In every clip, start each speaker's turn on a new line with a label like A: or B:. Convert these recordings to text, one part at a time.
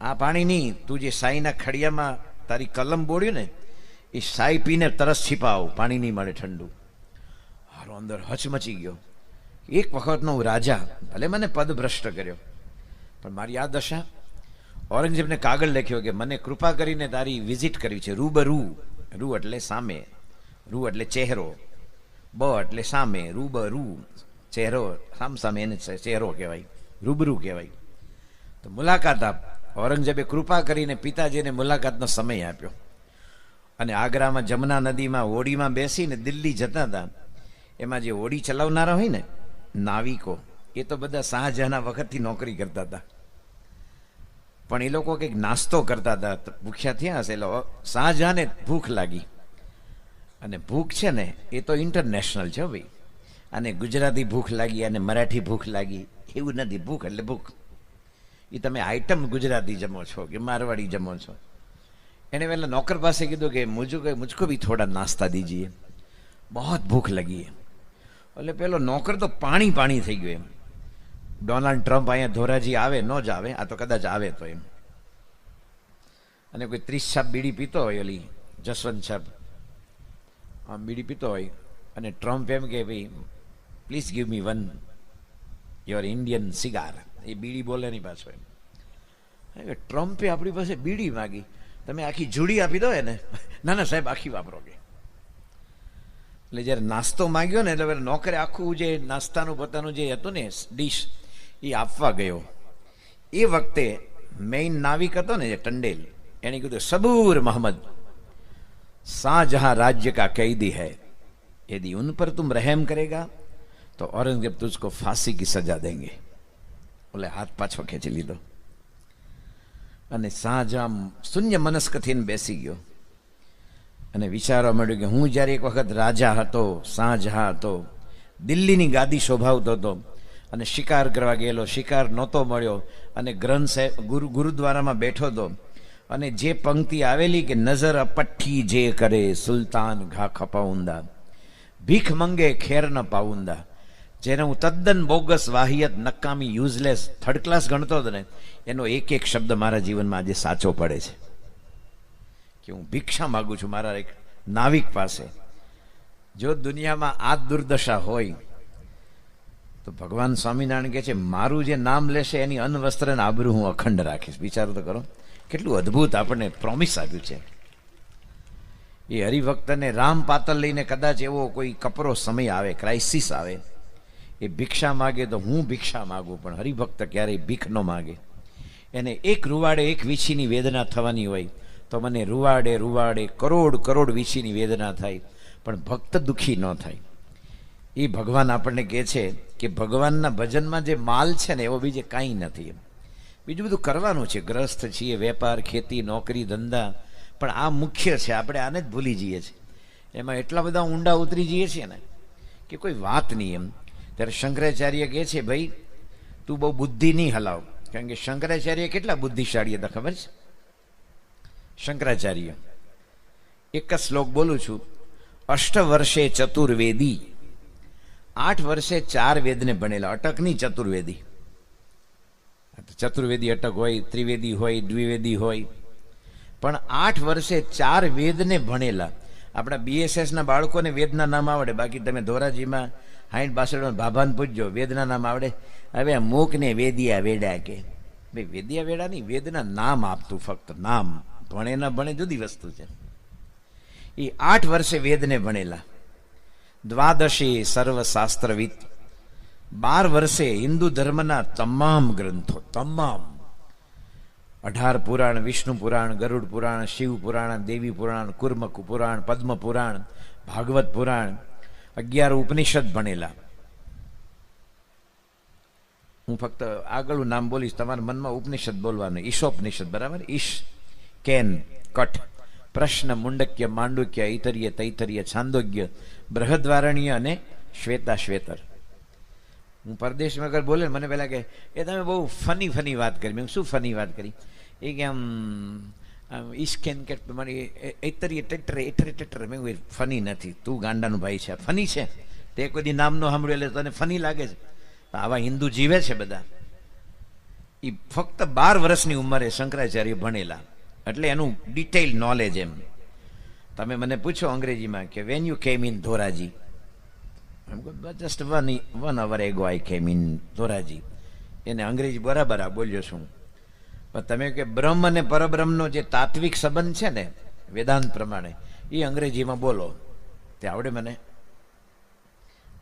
A: આ પાણી નહીં, તું જે સાઈના ખડિયામાં તારી કલમ બોળ્યું ને એ સાઈ પીને તરસ છીપાવ, પાણી નહીં મળે ઠંડુ. હારો અંદર હચમચી ગયો. એક વખતનો રાજા, ભલે મને પદ ભ્રષ્ટ કર્યો, પણ મારી આ દશા. ઔરંગઝેબને કાગળ લખ્યો કે મને કૃપા કરીને તારી વિઝિટ કરવી છે રૂબરૂ. રૂ એટલે સામે, રૂ એટલે ચહેરો, બ એટલે સામે, રૂબરૂ ચહેરો, સામ સામે, એને ચહેરો કહેવાય, રૂબરૂ કહેવાય. તો મુલાકાત આપ. ઔરંગઝેબે કૃપા કરીને પિતાજીને મુલાકાતનો સમય આપ્યો. અને આગ્રામાં જમના નદીમાં હોડીમાં બેસીને દિલ્હી જતા હતા. એમાં જે હોડી ચલાવનારા હોય ને નાવિકો, એ તો બધા શાહજહાંના વખતથી નોકરી કરતા હતા, પણ એ લોકો કંઈક નાસ્તો કરતા હતા, ભૂખ્યા થયા હશે. એટલે શાહજહાંને ભૂખ લાગી. અને ભૂખ છે ને એ તો ઇન્ટરનેશનલ છે ભાઈ. અને ગુજરાતી ભૂખ લાગી અને મરાઠી ભૂખ લાગી એવું નથી. ભૂખ એટલે ભૂખ. એ તમે આઈટમ ગુજરાતી જમો છો કે મારવાડી જમો છો. એને પહેલા નોકર પાસે કીધું કે મુझको भी थोड़ा नाश्ता दीजिए, बहुत भूख लगी है. એટલે પેલો નોકર તો પાણી પાણી થઈ ગયો. એમ ડોનાલ્ડ ટ્રમ્પ અહીંયા ધોરાજી આવે ન જ આવે, આ તો કદાચ આવે તો એમ. અને કોઈ 30 છાપ બીડી પીતો હોય, ઓલી જસવંત છાપ આમ બીડી પીતો હોય, અને ટ્રમ્પ એમ કે ભાઈ please give me one your Indian cigar. એ બીડી બોલે નહીં પાછો. એમ ટ્રમ્પે આપણી પાસે બીડી માગી, તમે આખી જુડી આપી દો એને. ના ના સાહેબ આખી વાપરો કે. એટલે જ્યારે નાસ્તો માંગ્યો ને એટલે નોકરે આખું જે નાસ્તાનું પોતાનું જે હતું ને ડીશ એ આપવા ગયો. એ વખતે મેઇન નાવિક હતો ને જે ટંડેલ, એને કીધું સબૂર મોહમ્મદ, શાહજહાં રાજ્ય કા कैदी है, यदि उन पर तुम रहम करेगा तो औरंगजेब तुझको फांसी की सजा देंगे. બોલે હાથ પાછો ખેંચી લીધો. અને શાહજહાં શૂન્ય મનસ્ક થઈને બેસી ગયો અને વિચારવા માંડ્યું કે હું જ્યારે એક વખત રાજા હતો, શાહજહાં હતો, દિલ્હીની ગાદી શોભાવતો હતો અને શિકાર કરવા ગયેલો, શિકાર નહોતો મળ્યો, અને ગ્રંથ સાહેબ ગુરુદ્વારામાં બેઠો હતો, અને જે પંક્તિ આવેલી કે નજર અપઠ્ઠી જે કરે સુલતાન ઘા ખપાઉંદા, ભીખ મંગે ખેર ન પાઉંદા, જેને હું તદ્દન બોગસ, વાહિયત, નકામી, યુઝલેસ, થર્ડ ક્લાસ ગણતો હતો ને, એનો એક એક શબ્દ મારા જીવનમાં આજે સાચો પડે છે કે હું ભિક્ષા માગું છું મારા એક નાવિક પાસે. જો દુનિયામાં આ દુર્દશા હોય તો ભગવાન સ્વામિનારાયણ કહે છે મારું જે નામ લેશે એની અન્વસ્ત્ર અને આબરૂ હું અખંડ રાખીશ. વિચારો તો કરો કેટલું અદ્ભુત આપણને પ્રોમિસ આપ્યું છે. એ હરિભક્તને રામ પાતલ લઈને કદાચ એવો કોઈ કપરો સમય આવે, ક્રાઇસિસ આવે, એ ભિક્ષા માગે તો હું ભિક્ષા માગું, પણ હરિભક્ત ક્યારેય ભીખ ન માગે. એને એક રૂવાડે એક વીછીની વેદના થવાની હોય તો મને રૂવાડે રૂવાડે કરોડ કરોડ વીછીની વેદના થાય, પણ ભક્ત દુઃખી ન થાય. એ ભગવાન આપણને કહે છે કે ભગવાનના ભજનમાં જે માલ છે ને એવો બીજે કાંઈ નથી. બીજું બધું કરવાનું છે, ગ્રસ્ત છીએ, વેપાર, ખેતી, નોકરી, ધંધા, પણ આ મુખ્ય છે. આપણે આને જ ભૂલી જઈએ છીએ. એમાં એટલા બધા ઊંડા ઉતરી જઈએ છીએ ને કે કોઈ વાત નહીં. એમ ત્યારે શંકરાચાર્ય કહે છે ભાઈ તું બહુ બુદ્ધિ નહીં હલાવ, કારણ કે શંકરાચાર્ય કેટલા બુદ્ધિશાળી હતા ખબર છે? શંકરાચાર્ય એક જ શ્લોક બોલું છું, 8 વર્ષે ચતુર્વેદી, 8 વર્ષે 4 વેદને ભણેલા. અટક નહીં, ચતુર્વેદી. ચતુર્વેદી અટક હોય, ત્રિવેદી હોય, દ્વિવેદી હોય, પણ 8 વર્ષે 4 વેદને ભણેલા. આપણા BSS ના બાળકોને વેદના નામ આવડે, બાકી તમે ધોરાજીમાં 60-62 ભાભાને પૂછજો વેદના નામ આવડે? હવે મૂક ને વેદિયા વેડા કે ભાઈ, વેદિયા વેડા નહીં, વેદના નામ આપતું, ફક્ત નામ. ભણે ના ભણે જુદી વસ્તુ છે. એ 8 વર્ષે વેદને ભણેલા. દ્વાદશી સર્વશાસ્ત્રવિદ, 12 વર્ષે હિન્દુ ધર્મના તમામ ગ્રંથો, તમામ 18 પુરાણ, વિષ્ણુ પુરાણ, ગરુડ પુરાણ, શિવ પુરાણ, દેવી પુરાણ, કુર્મક પુરાણ, પદ્મ પુરાણ, ભાગવત પુરાણ, 11 ઉપનિષદ ભણેલા. હું ફક્ત આગળનું નામ બોલીશ, તમારા મનમાં ઉપનિષદ બોલવાનું. ઈશોપનિષદ, બરાબર? ઈશ, કેન, કઠ, પ્રશ્ન, મુંડક્ય, માંડુક્ય, ઐતર્ય, તૈતર્ય, છાંદોગ્ય, બૃહદ્વારણ્ય અને શ્વેતા શ્વેતર. હું પરદેશમાં અગર બોલે મને પહેલાં કે એ તમે બહુ ફની વાત કરી. મેં શું ફની વાત કરી? એ કે આમ ઈશ્કેન કે મારી ઐતરીય ટેટર. મેં ફની નથી, તું ગાંડાનું ભાઈ છે. ફની છે તે કોઈ દી નામ ન સાંભળ્યું એટલે તને ફની લાગે છે. આવા હિન્દુ જીવે છે બધા. એ ફક્ત 12 વર્ષની ઉંમરે શંકરાચાર્ય ભણેલા, એટલે એનું ડિટેલ નોલેજ. એમ તમે મને પૂછો અંગ્રેજીમાં કે વેન યુ કેમ in Dhoraji, just 1 hour ago I came in Dhoraji. એને અંગ્રેજી બરાબર આ બોલ્યો છું. પણ તમે કે બ્રહ્મ અને પરબ્રહ્મનો જે તાત્વિક સંબંધ છે ને વેદાંત પ્રમાણે, એ અંગ્રેજીમાં બોલો તે આવડે મને.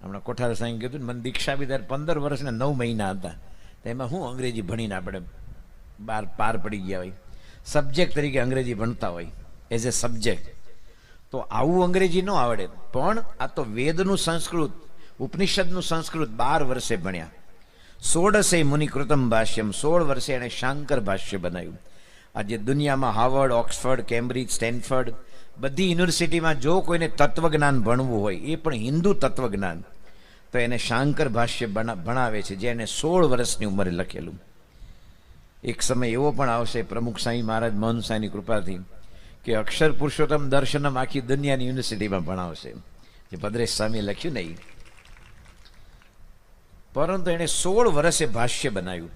A: હમણાં કોઠાર સાંઈ કીધું મને દીક્ષા બી ત્યારે 15 વર્ષ ને 9 મહિના હતા, તો એમાં હું અંગ્રેજી ભણીને આપણે પાર પડી ગયા હોય. સબ્જેક્ટ તરીકે અંગ્રેજી ભણતા હોય એઝ એ સબ્જેક્ટ, તો આવું અંગ્રેજી ન આવડે. પણ આ તો વેદનું સંસ્કૃત, ઉપનિષદનું સંસ્કૃત 12 વર્ષે ભણ્યા. 16 મુનિકૃતમ ભાષ્યમ, 16 વર્ષે એણે શાંકર ભાષ્ય બનાવ્યું. આજે દુનિયામાં હાર્વર્ડ, ઓક્સફર્ડ, કેમ્બ્રિજ, સ્ટેનફર્ડ બધી યુનિવર્સિટીમાં જો કોઈને તત્વજ્ઞાન ભણવું હોય, એ પણ હિન્દુ તત્વજ્ઞાન, તો એને શાંકર ભાષ્ય ભણાવે છે, જે એને 16 વર્ષની ઉંમરે લખેલું. એક સમય એવો પણ આવશે પ્રમુખ સાંઈ મહારાજ મોહન સાંઈની કૃપાથી કે અક્ષર પુરુષોત્તમ દર્શનમ આખી દુનિયાની યુનિવર્સિટીમાં ભણાવશે, જે ભદ્રેશ સ્વામીએ લખ્યું નહીં. પરંતુ એણે 16 વર્ષે ભાષ્ય બનાવ્યું.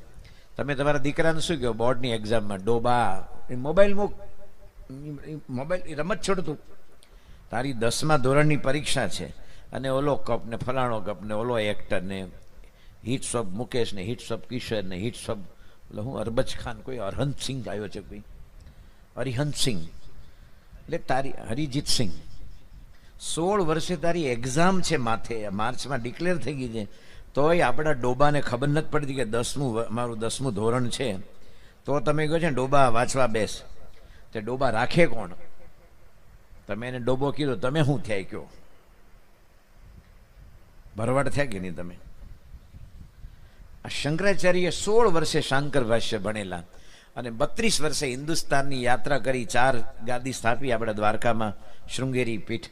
A: તમે તમારા દીકરાને શું કહો બોર્ડની એક્ઝામમાં, ડોબા મોબાઈલ રમત છોડતું, તારી 10મા ધોરણની પરીક્ષા છે અને ઓલો કપ ને ફલાણો કપ ને ઓલો એક્ટર ને હિટ્સ ઓફ મુકેશ ને હિટ્સ ઓફ કિશોર ને હિટ્સ ઓફ હું અરબજ ખાન, કોઈ અરહંત સિંહ આવ્યો છે, કોઈ અરિહંત સિંહ, એટલે તારી હરિજીત સિંહ. 16 વર્ષે તારી એક્ઝામ છે માથે, માર્ચમાં ડિક્લેર થઈ ગઈ છે, તોય આપણા ડોબાને ખબર નથી પડતી કે મારું 10મું ધોરણ છે. તો તમે કહો છો ને ડોબા વાંચવા બેસ, તે ડોબા રાખે કોણ? તમે એને ડોબો કીધો, તમે શું થયા કયો? ભરવાડ થયા કે નહીં તમે? આ શંકરાચાર્ય 16 વર્ષે શાંકર ભાષ્ય ભણેલા અને 32 વર્ષે હિન્દુસ્તાનની યાત્રા કરી, 4 ગાદી સ્થાપી આપણા દ્વારકામાં શૃંગેરી પીઠ,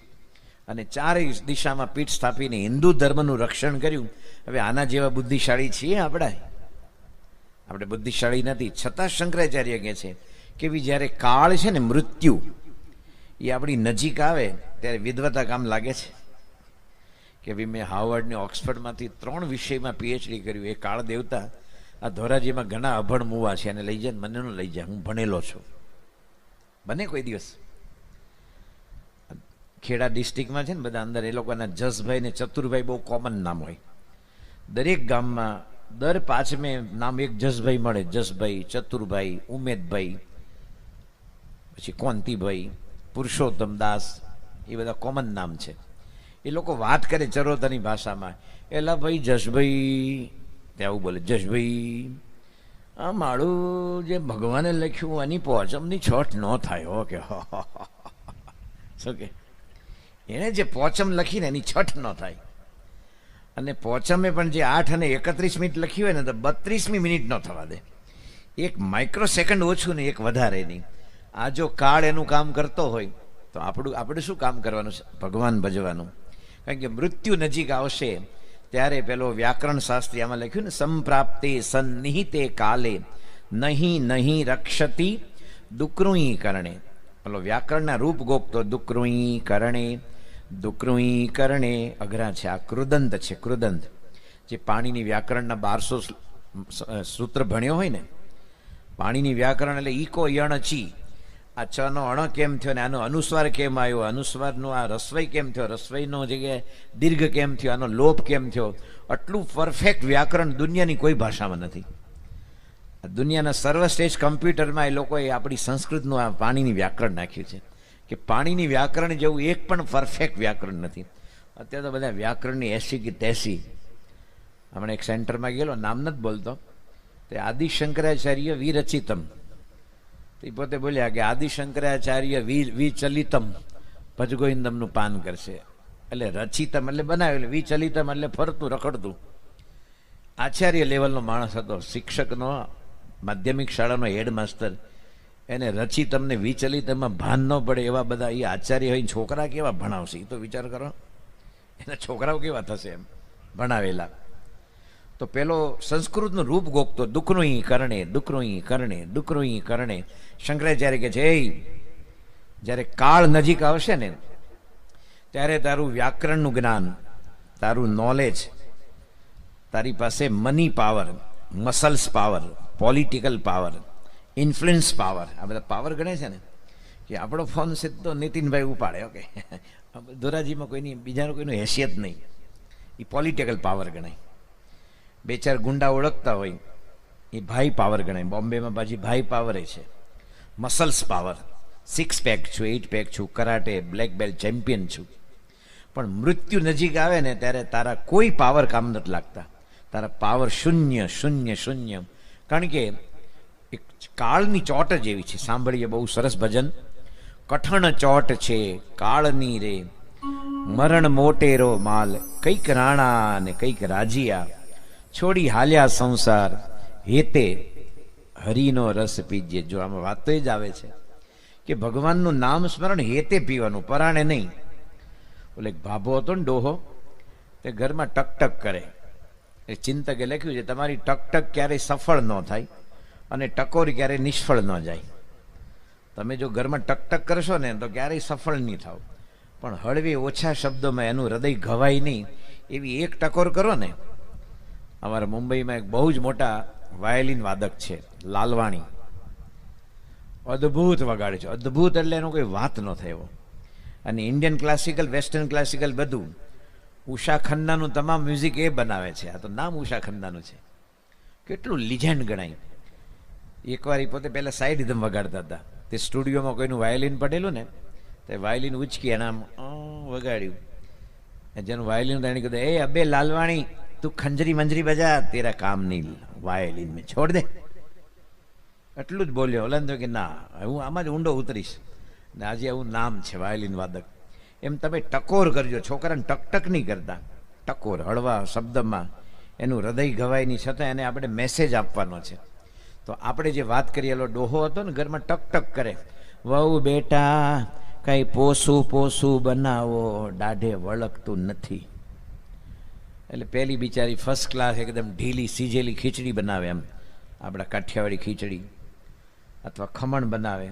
A: અને 4 દિશામાં પીઠ સ્થાપીને હિન્દુ ધર્મનું રક્ષણ કર્યું. હવે આના જેવા બુદ્ધિશાળી છીએ આપણે બુદ્ધિશાળી નથી. છતાં શંકરાચાર્ય કહે છે કે બી જ્યારે કાળ છે ને, મૃત્યુ એ આપણી નજીક આવે ત્યારે વિદ્વતા કામ લાગે છે. કે ભાઈ મેં હાર્વર્ડ ને ઓક્સફર્ડમાંથી 3 વિષયમાં PhD કર્યું. એ કાળ દેવતા આ ધોરાજીમાં ઘણા અભણ મુવા છે, એને લઈ જાય, મને ન લઈ જાય, હું ભણેલો છું. બને કોઈ દિવસ? ખેડા ડિસ્ટ્રિક્ટમાં છે ને બધા અંદર, એ લોકોના જસભાઈ ને ચતુરભાઈ બહુ કોમન નામ હોય. દરેક ગામમાં દર 5મે નામ એક જસભાઈ મળે, જસભાઈ, ચતુરભાઈ, ઉમેદભાઈ, પછી કોંતીભાઈ, પુરુષોત્તમ દાસ, એ બધા કોમન નામ છે. એ લોકો વાત કરે ચરોતરની ભાષામાં, એલા ભાઈ જસભાઈ, ત્યાં આવું બોલે, જસભાઈ આ માળું જે ભગવાને લખ્યું એની પોચમની છઠ ન થાય હો કે. શું કે એણે જે પોચમ લખીને એની છઠ ન થાય. અને પોચમે પણ જે 8 અને 31 મિનિટ લખી હોય ને, તો 32મી મિનિટ ન થવા દે. 1 માઇક્રો સેકન્ડ ઓછું ને 1 વધારે નહીં. આ જો કાળ એનું કામ કરતો હોય તો આપણે શું કામ કરવાનું છે? ભગવાન ભજવાનું. કારણ કે મૃત્યુ નજીક આવશે ત્યારે પેલો વ્યાકરણ શાસ્ત્રી આમાં લખ્યું ને, સંપ્રાપ્તે સન્નિહિતે કાલે નહીં નહીં રક્ષતી દુક્રુઈ કરણે. પેલો વ્યાકરણના રૂપ ગોપતો દુક્રુઈ કરણે, દુક્રુઈ કરણે અઘરા છે. આ કૃદંત છે, કૃદંત જે પાણીની વ્યાકરણના 1200 સૂત્ર ભણ્યો હોય ને, પાણીની વ્યાકરણ એટલે ઈકો યણ ચી, આ ચ નો અણ કેમ થયો ને આનો અનુસ્વાર કેમ આવ્યો, અનુસ્વારનો આ રસવઈ કેમ થયો, રસવઈનો જગ્યાએ દીર્ઘ કેમ થયો, આનો લોપ કેમ થયો, આટલું પરફેક્ટ વ્યાકરણ દુનિયાની કોઈ ભાષામાં નથી. દુનિયાના સર્વશ્રેષ્ઠ કમ્પ્યુટરમાં એ લોકોએ આપણી સંસ્કૃતનું આ પાણીની વ્યાકરણ નાખ્યું છે કે પાણીની વ્યાકરણ જેવું એક પણ પરફેક્ટ વ્યાકરણ નથી. અત્યારે તો બધા વ્યાકરણની 80 કે 83. હમણાં એક સેન્ટરમાં ગયેલો, નામ નથી બોલતો, તે આદિશંકરાચાર્ય વિરચિતમ, એ પોતે બોલ્યા કે આદિશંકરાચાર્ય વિચલિતમ ભજગોવિંદમનું પાન કરશે. એટલે રચિતમ એટલે બનાવેલું, વિચલિતમ એટલે ફરતું રખડતું. આચાર્ય લેવલનો માણસ હતો, શિક્ષકનો, માધ્યમિક શાળાનો હેડમાસ્ટર. એને રચિતમને વિચલિતમાં ભાન ન પડે એવા બધા એ આચાર્ય હોય. છોકરા કેવા ભણાવશે એ તો વિચાર કરો, એના છોકરાઓ કેવા થશે એમ ભણાવેલા. તો પેલો સંસ્કૃતનું રૂપ ગોખતો, દુઃખનું કરણે, દુઃખનું કરણે, દુઃખનું કરણે. શંકરાચાર્ય કે છે જ્યારે કાળ નજીક આવશે ને ત્યારે તારું વ્યાકરણનું જ્ઞાન, તારું નોલેજ, તારી પાસે money power, muscles power, political power, influence power, આ બધા પાવર ગણે છે ને કે આપણો ફોન સીધો નીતિનભાઈ ઉપાડે. ઓકે, ધોરાજીમાં કોઈની બીજાનું કોઈનું હેસિયત નહીં, એ પોલિટિકલ પાવર ગણાય. બે ચાર ગુંડા ઓળખતા હોય એ ભાઈ પાવર ગણાય. બોમ્બેમાં પાછી ભાઈ પાવર છે. મસલ્સ પાવર, 6 પેક છું, 8 પેક છું, કરાટે બ્લેક બેલ્ટ ચેમ્પિયન છું. પણ મૃત્યુ નજીક આવે ને ત્યારે તારા કોઈ પાવર કામ નથી લાગતા. તારા પાવર શૂન્ય શૂન્ય શૂન્ય. કારણ કે એક કાળની ચોટ જ એવી છે. સાંભળીએ બહુ સરસ ભજન. કઠણ ચોટ છે કાળની રે, મરણ મોટેરો માલ, કઈક રાણા ને કઈક રાજીયા, છોડી હાલ્યા સંસાર, હેતે હરિનો રસ પીજે. જો આમાં વાત તો એ જ આવે છે કે ભગવાનનું નામ સ્મરણ હેતે પીવાનું, પરાણે નહીં. ઓલે એક ભાભો હતો ને ડોહો, તે ઘરમાં ટકટક કરે. એ ચિંતકે લખ્યું છે તમારી ટકટક ક્યારેય સફળ ન થાય અને ટકોરી ક્યારેય નિષ્ફળ ન જાય. તમે જો ઘરમાં ટકટક કરશો ને તો ક્યારેય સફળ નહીં થાવ, પણ હળવે ઓછા શબ્દોમાં એનું હૃદય ઘવાય નહીં એવી એક ટકોર કરો ને. અમારા મુંબઈમાં એક બહુ જ મોટા વાયોલિન વાદક છે લાલવાણી, અદ્ભુત વગાડે છે. અદ્ભુત એટલે એનો કોઈ વાત ન થયો. અને ઇન્ડિયન ક્લાસિકલ, વેસ્ટર્ન ક્લાસિકલ બધું. ઉષા ખન્નાનું તમામ મ્યુઝિક એ બનાવે છે. આ તો નામ ઉષા ખન્નાનું છે. કેટલું લિજેન્ડ ગણાય. એકવાર એ પોતે પહેલાં સાઈડ રિધમ વગાડતા હતા. તે સ્ટુડિયોમાં કોઈનું વાયોલિન પડેલું ને, તે વાયોલિન ઉચકી અને આમ વગાડ્યું. જેનું વાયોલિન એને કીધું, એ અબે લાલવાણી તું ખંજરી મંજરી બજા, તેરા કામ નહીં વાયોલિન મેં, છોડ દે. એટલું જ બોલ્યો. ઓલા તો કે ના, હું આમાં જ ઊંડો ઉતરીશ. ને આજે આવું નામ છે વાયોલિન વાદક. એમ તમે ટકોર કરજો. છોકરાને ટકટક નહીં કરતા, ટકોર હળવા શબ્દમાં એનું હૃદય ઘવાય નહીં, છતાં એને આપણે મેસેજ આપવાનો છે. તો આપણે જે વાત કરીએ, એલો ડોહો હતો ને ઘરમાં ટકટક કરે, વહુ બેટા કઈ પોસું પોસું બનાવો, દાઢે વળગતું નથી. એટલે પેલી બિચારી ફર્સ્ટ ક્લાસ એકદમ ઢીલી સીજેલી ખીચડી બનાવે, એમ આપણા કાઠિયાવાડી ખીચડી અથવા ખમણ બનાવે.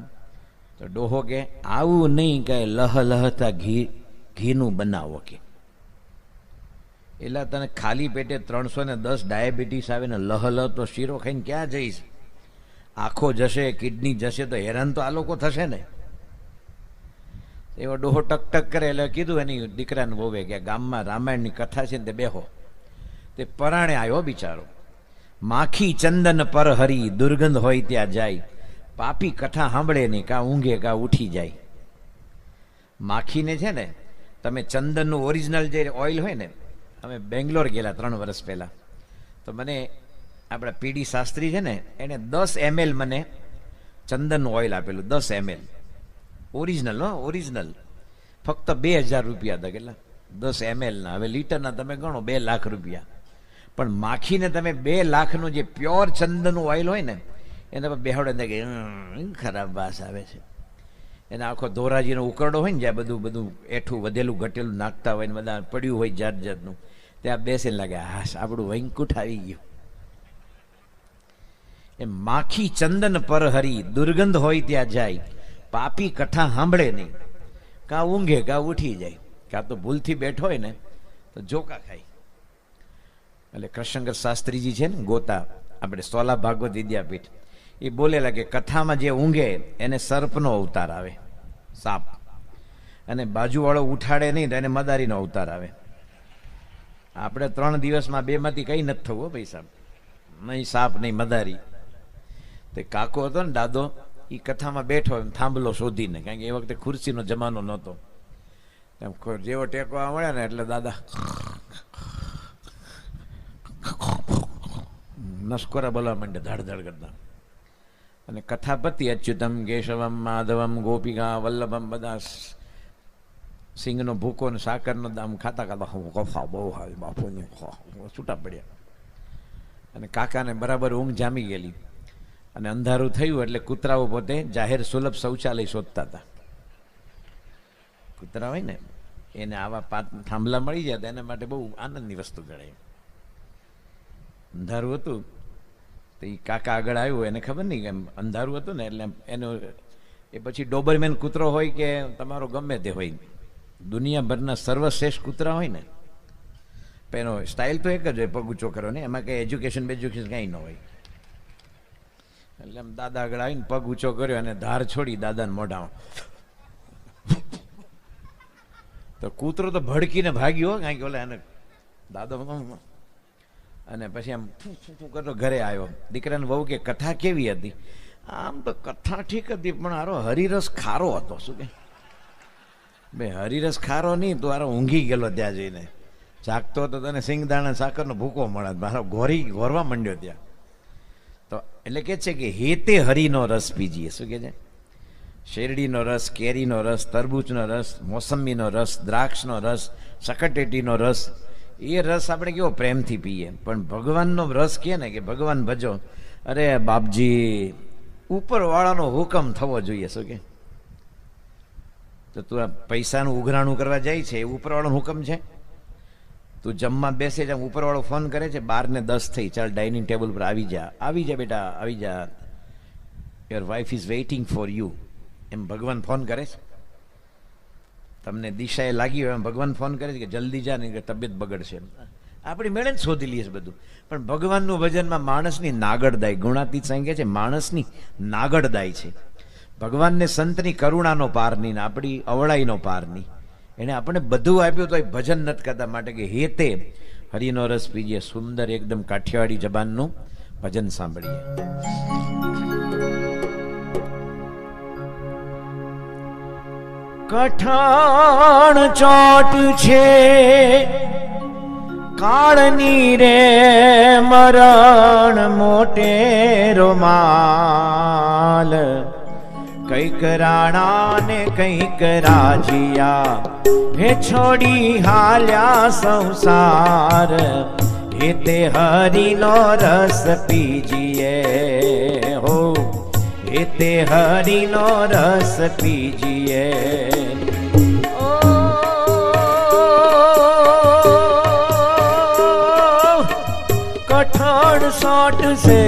A: તો ડોહો કે આવું નહીં કે લહ લહતા ઘીનું બનાવો કે. એટલે તને ખાલી પેટે 310 ડાયાબિટીસ આવે ને લહ લહ તો શીરો ખાઈને ક્યાં જઈશ? આંખો જશે, કિડની જશે, તો હેરાન તો આ લોકો થશે ને. એવો ડોહો ટકટક કરે. એટલે કીધું એની દીકરાને વહુએ કે ગામમાં રામાયણની કથા છે ને તે બેહો. તે પરાણે આવ્યો બિચારો. માખી ચંદન પર હરી, દુર્ગંધ હોય ત્યાં જાય, પાપી કથા સાંભળે નહીં, કા ઊંઘે કા ઉઠી જાય. માખીને છે ને તમે ચંદનનું ઓરિજિનલ જે ઓઇલ હોય ને, અમે બેંગ્લોર ગયેલા 3 વર્ષ પહેલાં, તો મને આપણા પીડી શાસ્ત્રી છે ને એને 10 ml મને ચંદનનું ઓઇલ આપેલું. 10 ml ઓરિજિનલ, ઓરિજિનલ. ફક્ત 2000 રૂપિયા હતા. કેટલા? 10 ml ના. હવે લીટરના તમે ગણો 2 લાખ રૂપિયા. પણ માખીને તમે 2 લાખનું જે પ્યોર ચંદનનું ઓઇલ હોય ને એના પર બેહાડે કે ખરાબ વાસ આવે છે. એને આખો ધોરાજીનો ઉકરડો હોય ને જ્યાં બધું એઠું વધેલું ઘટેલું નાખતા હોય ને બધા પડ્યું હોય જાત જાતનું, ત્યાં બેસીને લાગે હાશ આપણું વૈંકુઠ આવી ગયું. એમ માખી ચંદન પર હરી, દુર્ગંધ હોય ત્યાં જાય, પાપી કથા સાંભળે નહીં, કાં ઊંઘે કાં ઉઠી જાય, કાં તો ભૂલથી બેઠો હોય ને તો જોકા ખાય. એટલે કૃષ્ણશંકર શાસ્ત્રીજી છે ને ગોતા, આપણે સોલા ભાગવત વિદ્યાપીઠ, એ બોલેલા કે કથામાં જે ઊંઘે એને સર્પનો અવતાર આવે, સાપ, અને બાજુવાળો ઉઠાડે નહીં તો એને મદારીનો અવતાર આવે. આપણે 3 દિવસમાં 2માંથી કંઈ નથી થવું ભાઈ સાહેબ, નહીં સાપ નહીં મદારી. તે કાકો હતો ને દાદો, એ કથામાં બેઠો એમ થાંભલો શોધીને, કારણ કે એ વખતે ખુરશીનો જમાનો નહોતો. એમ જેવો ટેકવા મળે ને એટલે દાદા નસકોરા બોલવા માંડે ધડ ધડ કરતા. અને કથા પતિ અચ્યુતમ કેશવમ માધવમ ગોપિકા વલ્લભમ, બધા સિંગનો ભૂકો ને સાકરનો દામ ખાતા ખાતા કફા બહુ હાલ બાપુને છૂટા પડ્યા. અને કાકાને બરાબર ઊંઘ જામી ગયેલી. અને અંધારું થયું એટલે કૂતરાઓ પોતે જાહેર સુલભ શૌચાલય શોધતા હતા. કૂતરા હોય ને એને આવા થાંભલા મળી જાય તો એના માટે બહુ આનંદની વસ્તુ ગણાય. અંધારું હતું તો એ કાકા આગળ આવ્યો, એને ખબર નહીં કે અંધારું હતું ને એટલે એનો એ પછી ડોબરમેન કૂતરો હોય કે તમારો ગમે તે હોય, દુનિયાભરના સર્વશ્રેષ્ઠ કૂતરા હોય ને, એનો સ્ટાઇલ તો એક જ હોય, પગ ઊંચો કરો ને, એમાં કંઈ એજ્યુકેશન કાંઈ ન હોય. એટલે આમ દાદા આગળ આવીને પગ ઊંચો કર્યો અને ધાર છોડી દાદાને મોઢામાં. તો કૂતરો તો ભડકીને ભાગ્યો કાંઈક ઓલા એને દાદો, અને પછી આમ કરતો ઘરે આવ્યો. દીકરાને વહુ કે કથા કેવી હતી? આમ તો કથા ઠીક હતી પણ આરો હરિરસ ખારો હતો. શું કે બે હરિરસ ખારો નહીં, તું આરો ઊંઘી ગયેલો ત્યાં જઈને. જાગતો તો તને સિંગદાણા સાકરનો ભૂકો મળે, મારો ગોરવા માંડ્યો ત્યાં. તો એટલે કે છે કે હેતે હરિનો રસ પીજીએ. શું કે છે? શેરડીનો રસ, કેરીનો રસ, તરબૂચનો રસ, મોસંબીનો રસ, દ્રાક્ષનો રસ, સકટેટીનો રસ, એ રસ આપણે કેવો પ્રેમથી પીએ. પણ ભગવાનનો રસ કહે ને કે ભગવાન ભજો, અરે બાપજી ઉપરવાળાનો હુકમ થવો જોઈએ. શું કે તો તું આ પૈસાનું ઉઘરાણું કરવા જાય છે, એ ઉપરવાળાનો હુકમ છે? તું જમવા બેસે જ ઉપરવાળો ફોન કરે છે 12:10 થઈ, ચાલ ડાઇનિંગ ટેબલ પર આવી જા. આવી જા બેટા, આવી જા, your wife is waiting for you. એમ ભગવાન ફોન કરે છે? તમને દિશાએ લાગી હોય એમ ભગવાન ફોન કરે છે કે જલ્દી જા, નહીં કે તબિયત બગડશે. આપણી મેળે જ શોધી લઈએ બધું. પણ ભગવાનનું ભજનમાં માણસની નાગડદાય, ગુણાતીત સાંઈ કહે છે માણસની નાગડદાય છે. ભગવાનને સંતની કરુણાનો પાર નહીં ને આપણી અવળાઈનો પાર નહીં. એણે આપણે બધું આપ્યું તો એ ભજન નથી કરતા. માટે કે હેતે હરિનો રસ પીજીએ. સુંદર એકદમ કાઠિયાવાડી જબાનનું ભજન સાંભળીએ. કઠણ ચોટ છે કાળની રે મરણ મોટે રોમાલ, કઈક રાણા ને કઈક રાજીયા, હે છોડી હાલ્યા સંસાર. હેતે હરિનો રસ પીજીએ હો, હેતે હરિનો રસ પીજીએ. કઠણ સોટ સે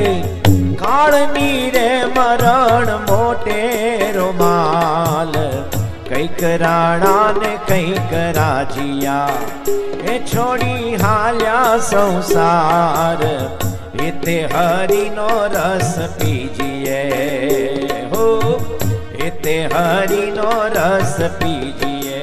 A: કાળની રે મરણ મોટે રોમાલ, કઈક રાણા ને કઈક રાજીયા, એ છોડી હાલ્યા સંસાર. હેતે હરિનો રસ પીજીએ હો, હેતે હરિનો રસ પીજીએ.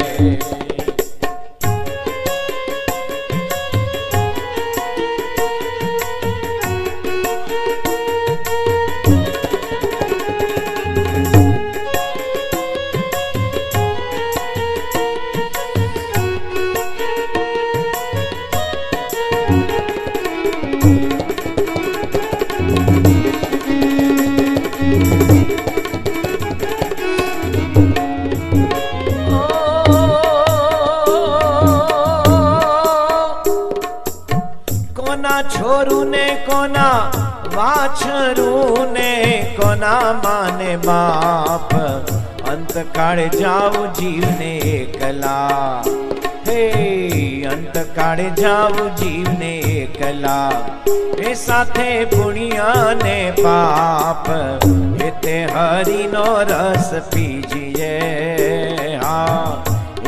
A: છોરું ને કોના વાછરું ને કોના માને બાપ, અંત કાળે જાવ જીવને એકલા. હે અંત કાળે જાવ જીવને એકલા, એ સાથે પુણ્ય ને પાપ. હેતે હરિનો રસ પીજીએ હા,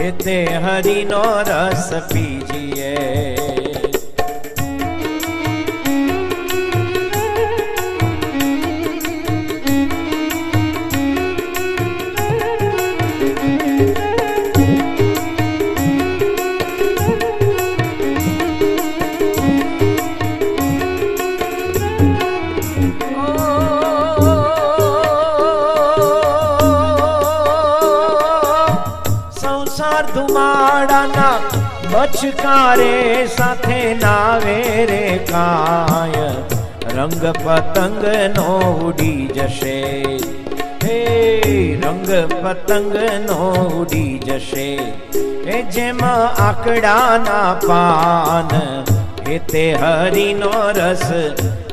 A: હેતે હરિનો રસ પીજીએ. ધુમાડાના બચકારે સાથે નાવે રે કાય, રંગ પતંગ નો ઉડી જશે. હે રંગ પતંગ નો ઉડી જશે, એ જેમાં આકડાના પાન. હેતે હરિનો રસ,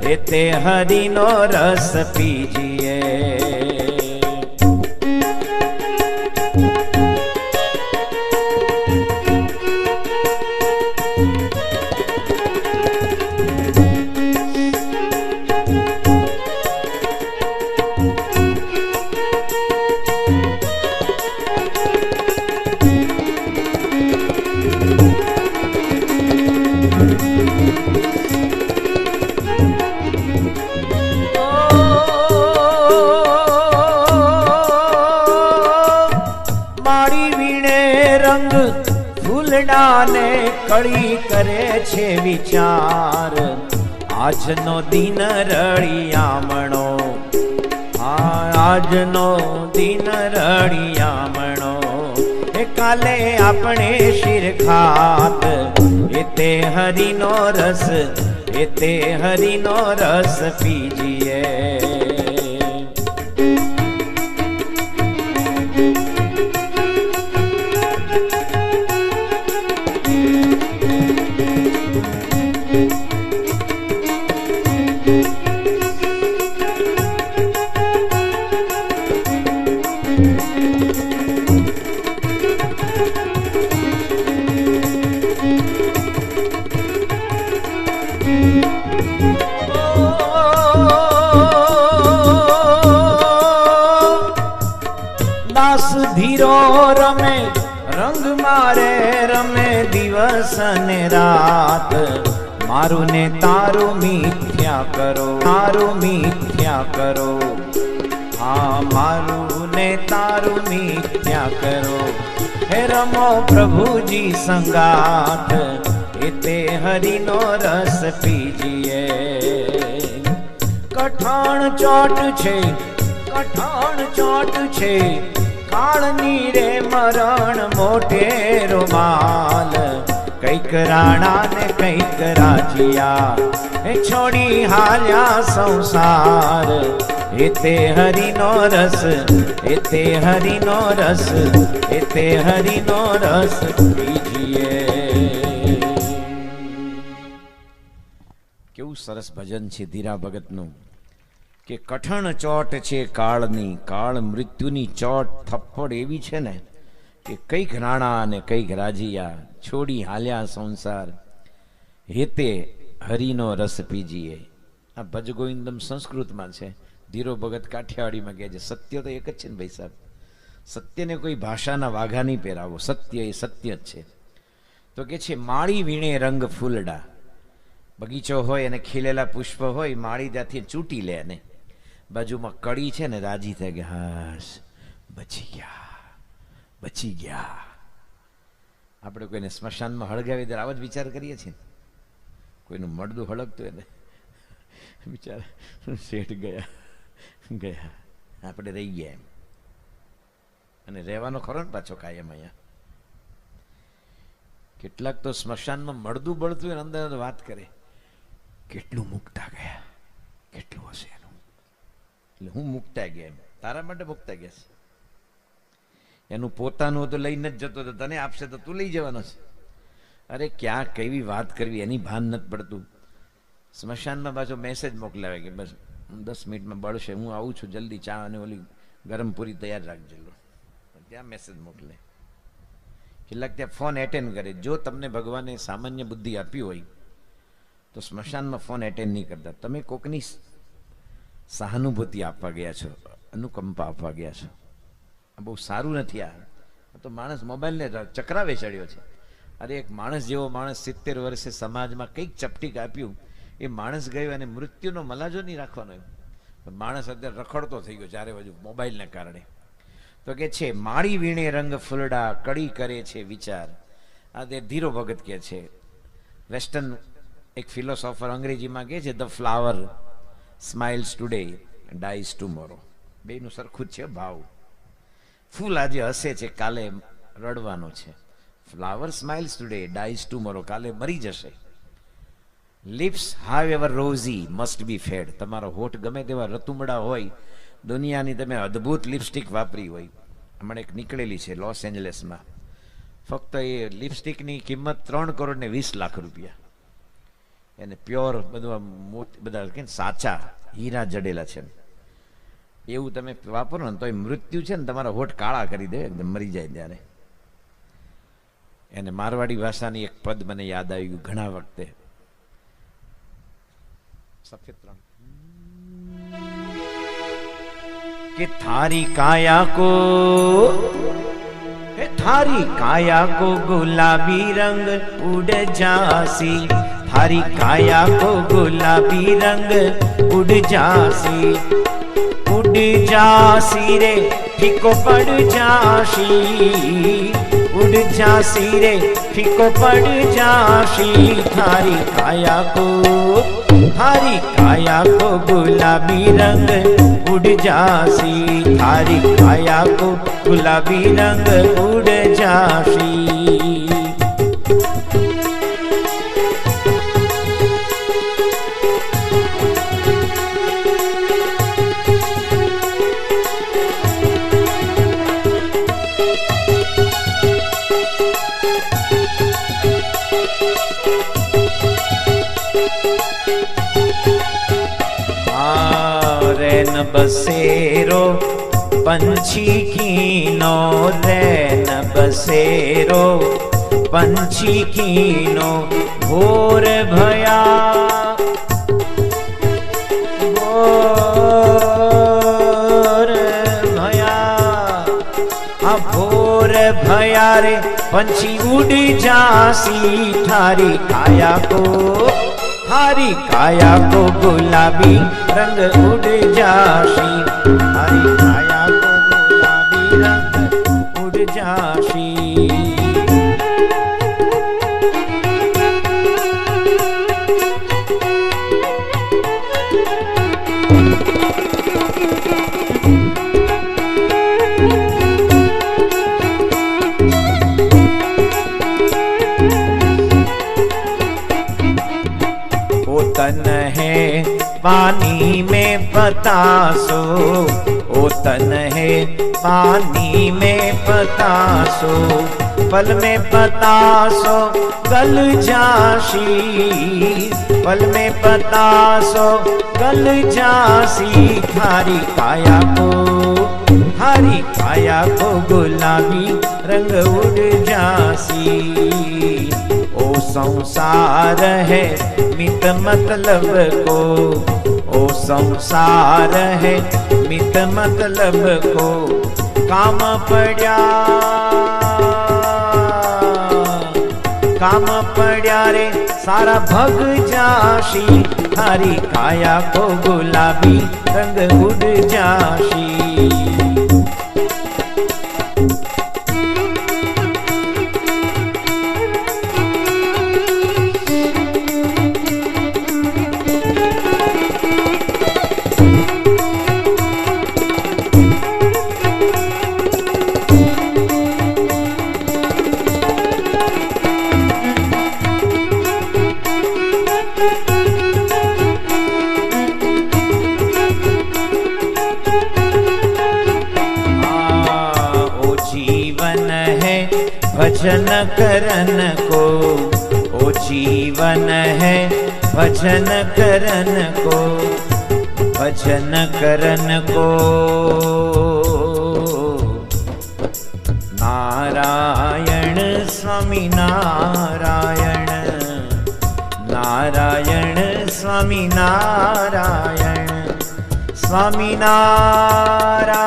A: હેતે હરિનો રસ પીજીએ. રંગ ફૂલડાને કળી કરે છે વિચાર. આજનો દિન રળિયામણો, આજનો દિન રળિયામણો. એ કાલે આપણે શિર ખાત, એ તે હરિનો રસ, એ તે હરિનો રસ પીજીએ. દાસ ધીરો રમે રંગ મારે રમે દિવસ ને રાત. મારું ને તારું મિથ્યા કરો, તારું મિથ્યા કરો. હા મારું ને તારું મિથ્યા કરો. હે રમો પ્રભુજી સંગાથ, એ તે હરિનો રસ પીજીએ. કઠણ ચોટ છે, કઠણ ચોટ છે, કાળની રે મરણ મોટેરો માલ. કઈક રાણા ને કઈક રાજિયા, એ છોડી હાલ્યા સંસાર. એ તે હરિનો રસ, એ તે હરિનો રસ, એ તે હરિનો રસ પીજીએ. કેવું સરસ ભજન છે ધીરા ભગતનું કે કઠણ ચોટ છે કાળની, કાળ મૃત્યુની ચોટ થપ્પડ એવી છે ને કે કઈક રાણા અને કઈક રાજીયા, છોડી હાલ્યા સંસાર. હેતે હરિનો રસ પીજીએ. આ ભજ ગોવિંદમ સંસ્કૃતમાં છે, ધીરો ભગત કાઠિયાવાડીમાં કહે છે. સત્ય તો એક જ છે ને ભાઈ સાહેબ, સત્યને કોઈ ભાષાના વાઘા નહીં પહેરાવો, સત્ય એ સત્ય જ છે. તો કે છે માળી વીણે રંગ ફૂલડા. બગીચો હોય અને ખીલેલા પુષ્પ હોય, માળી ત્યાંથી ચૂંટી લે ને બાજુમાં કડી છે ને રાજી થાય કે હાશ બચી ગયા, બચી ગયા. આપણે કોઈને સ્મશાનમાં હળગાવી દે આવા જ વિચાર કરીએ છીએ. કોઈનું મળદું હળગતું એને વિચાર શેઠ ગયા, ગયા આપણે રહી ગયા એમ. અને રહેવાનો ખરો ને પાછો કાયમ અહીંયા. કેટલાક તો સ્મશાનમાં મળદું બળતું એને અંદર વાત કરે, કેટલું મૂકતા ગયા, કેટલું હશે એનું. એટલે હું મૂકતા ગયા એમ, તારા માટે મૂકતા ગયા છે. એનું પોતાનું તો લઈને જ જતો, તને આપશે તો તું લઈ જવાનો છે. અરે ક્યાં કેવી વાત કરવી એની ભાન નથી પડતું. સ્મશાનમાં પાછો મેસેજ મોકલાવે કે બસ 10 મિનિટમાં બળશે, હું આવું છું, જલ્દી ચા અને ઓલી ગરમ પૂરી તૈયાર રાખજો. ત્યાં મેસેજ મોકલે. કેટલાક ત્યાં ફોન એટેન્ડ કરે. જો તમને ભગવાને સામાન્ય બુદ્ધિ આપી હોય તો સ્મશાનમાં ફોન એટેન્ડ નહીં કરતા. તમે કોકની સહાનુભૂતિ આપવા ગયા છો, અનુકંપા આપવા ગયા છો. આ બહુ સારું નથી. આ તો માણસ મોબાઈલને ચક્રાવે ચડ્યો છે. અરે એક માણસ જેવો માણસ 70 વર્ષે સમાજમાં કંઈક ચપટીક આપ્યું, એ માણસ ગયો અને મૃત્યુનો મલાજો નહીં રાખવાનો. માણસ અત્યારે રખડતો થઈ ગયો ચારે બાજુ મોબાઈલને કારણે. તો કે છે માળી વીણે રંગ ફૂલડા, કડી કરે છે વિચાર. આ તે ધીરો ભગત કહે છે. વેસ્ટર્ન એક ફિલોસોફર અંગ્રેજીમાં કહે છે the flower smiles today dies tomorrow. બેનું સરખું જ છે ભાવ. ફૂલ આજે હસે છે, કાલે રડવાનો છે. Flower smiles today dies tomorrow, કાલે મરી જશે. Lips however rosy must be fade. તમારો હોઠ ગમે તેવા રતુમડા હોય, દુનિયાની તમે અદ્ભુત લિપસ્ટિક વાપરી હોય. હમણાં એક નીકળેલી છે લોસ એન્જલસમાં, ફક્ત એ લિપસ્ટિકની કિંમત 3,20 લાખ રૂપિયા. એને પ્યોર બધું બધા કે સાચા હીરા જડેલા છે. એવું તમે વાપરો ને તો એ મૃત્યુ છે ને તમારા હોઠ કાળા કરી દે, એકદમ મરી જાય ત્યારે. એને મારવાડી ભાષાની એક પદ મને યાદ આવ્યું ઘણા વખતે. સફેદ રણ કે थारी काया को गुलाबी रंग उड़ जासी, थारी काया को गुलाबी रंग उड़ जासी, उड़ जासी रे फीको पड़ जासी, उड़ जासी रे फीको पड़ जासी थारी काया को गुलाबी रंग उड़ जासी थारी काया को गुलाबी रंग उड़ जासी। रैन बसेरो पंछी कीनो रैन बसेरो पंछी कीनो भोर भया भोर भया भोर भया रे पंछी उड़ जासी थारी काया को गुलाबी रंग उड़ जासी थारी काया को गुलाबी रंग उड़ जासी। तन है पानी में बतासो ओ तन है पानी में बतासो पल में बतासो गल जासी पल में बतासो गल जासी थारी काया को गुलाबी रंग उड़ जासी। ओ संसार है मित मतलब को ओ संसार है मित मतलब को काम पड़ा रे सारा भग जासी थारी काया को गुलाबी रंग उड़ जासी। भजन करन को ओ जीवन है भजन करन को भजन करन को नारायण स्वामी नारायण नारायण स्वामी नारायण स्वामी नारायण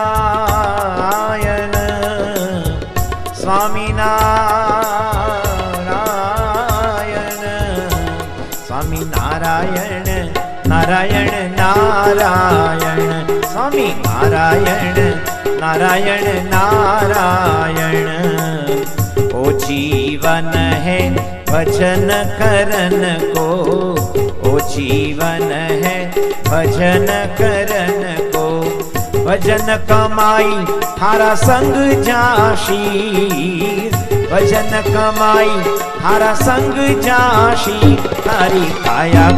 A: स्वामी नारायण स्वामी नारायण नारायण नारायण स्वामी नारायण नारायण नारायण। ओ जीवन है भजन करन को ओ जीवन है भजन करन को भजन कमाई थारा संग जासी भजन कमाई थारा संग जासी थारी काया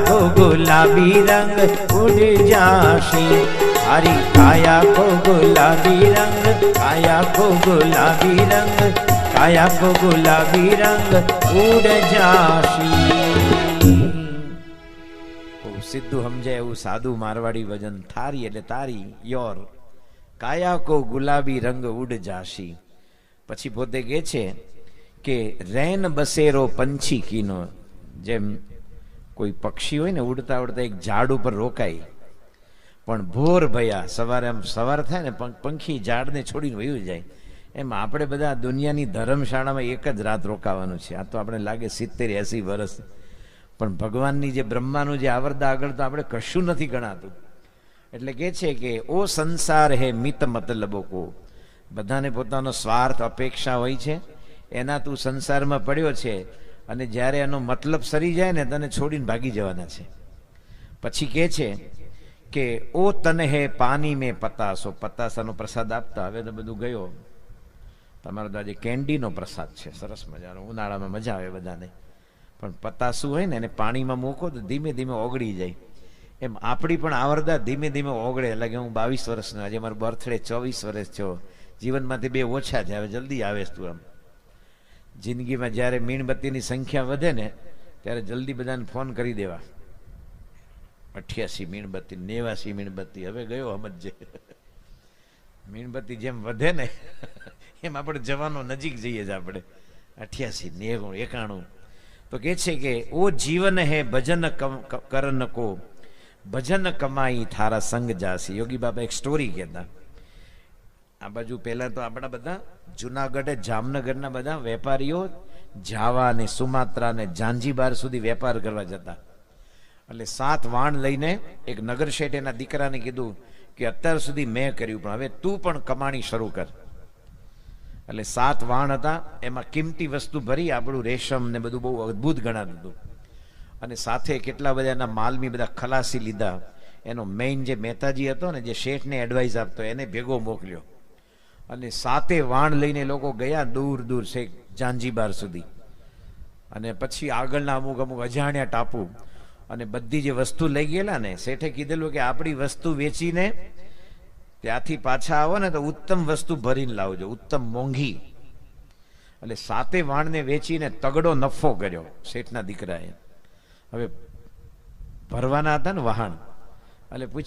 A: को गुलाबी रंग उड़ जासी थारी काया को गुलाबी रंग काया को गुलाबी रंग काया को गुलाबी रंग उड़ जासी। સીધું સમજાય એવું સાદું મારવાડી વજન થારી એટલે તારી યોર કાયા કો ગુલાબી રંગ ઉડ જાશી। પછી પોતે કહે છે કે રેન બસેરો પંછી કીનો જેમ કોઈ પક્ષી હોય ને ઉડતા ઉડતા એક ઝાડ ઉપર રોકાય પણ ભોર ભયા સવારે આમ સવાર થાય ને પંખી ઝાડને છોડીને વયું જાય એમ આપણે બધા દુનિયાની ધર્મશાળામાં એક જ રાત રોકાવાનું છે। આ તો આપણે લાગે 70-80 વર્ષ પણ ભગવાનની જે બ્રહ્માનું જે આવરદા આગળ તો આપણે કશું નથી ગણાતું। એટલે કે છે કે ઓ સંસાર હે મિત મતલબો કો બધાને પોતાનો સ્વાર્થ અપેક્ષા હોય છે. એના તું સંસારમાં પડ્યો છે અને જ્યારે એનો મતલબ સરી જાય ને તને છોડીને ભાગી જવાના છે. પછી કહે છે કે ઓ તને હે પાણી મેં પતાસો, પતાસાનો પ્રસાદ આપતા. હવે તો બધું ગયો. તમારો તો આજે કેન્ડીનો પ્રસાદ છે, સરસ મજાનો, ઉનાળામાં મજા આવે બધાને. પણ પતાસું હોય ને એને પાણીમાં મૂકો તો ધીમે ધીમે ઓગળી જાય. એમ આપણી પણ આવરદા ધીમે ધીમે ઓગળે. એટલે કે હું 22 વર્ષનો, આજે મારો બર્થડે 24 વર્ષ થયો. જીવનમાંથી 2 ઓછા છે, હવે જલ્દી આવે તું. આમ જિંદગીમાં જ્યારે મીણબત્તીની સંખ્યા વધે ને ત્યારે જલ્દી બધાને ફોન કરી દેવા. 88 મીણબત્તી, 89 મીણબત્તી, હવે ગયો સમજજે. મીણબત્તી જેમ વધે ને એમ આપણે જવાનો નજીક જઈએ જ. આપણે 88, 90, 91. તો કે છે કે ઓ જીવન હે ભજન કરન કો, ભજન કમાઈ થારા સંગ જાસી. યોગી બાબા એક સ્ટોરી કહેતા. આ બાજુ પહેલા તો આપણા બધા જુનાગઢ, જામનગરના બધા વેપારીઓ જાવા ને સુમાત્રા ને ઝાંઝીબાર સુધી વેપાર કરવા જતા. એટલે 7 વાણ લઈને એક નગર શેઠ એના દીકરાને કીધું કે અત્યાર સુધી મેં કર્યું, પણ હવે તું પણ કમાણી શરૂ કર. એટલે 7 વાણ હતા, એમાં કિંમતી વસ્તુ ભરી, આપણું રેશમ ને બધું બહુ અદ્ભુત ગણાતું હતું. અને સાથે કેટલા બધા એના માલમી બધા ખલાસી લીધા. એનો મેઇન જે મહેતાજી હતો ને, જે શેઠને એડવાઇસ આપતો, એને ભેગો મોકલ્યો. અને 7 વાણ લઈને લોકો ગયા દૂર દૂર છેક ઝાંઝીબાર સુધી. અને પછી આગળના અમુક અજાણ્યા ટાપુ. અને બધી જે વસ્તુ લઈ ગયેલા ને, શેઠે કીધેલું કે આપણી વસ્તુ વેચીને ત્યાંથી પાછા આવો ને તો ઉત્તમ વસ્તુ ભરીને લાવજો, ઉત્તમ મોંઘી. એટલે 7 વાણને વેચીને તગડો નફો કર્યો શેઠના દીકરાએ. હવે ભરવાના હતા ને વહાણ, એટલે પૂછ્યું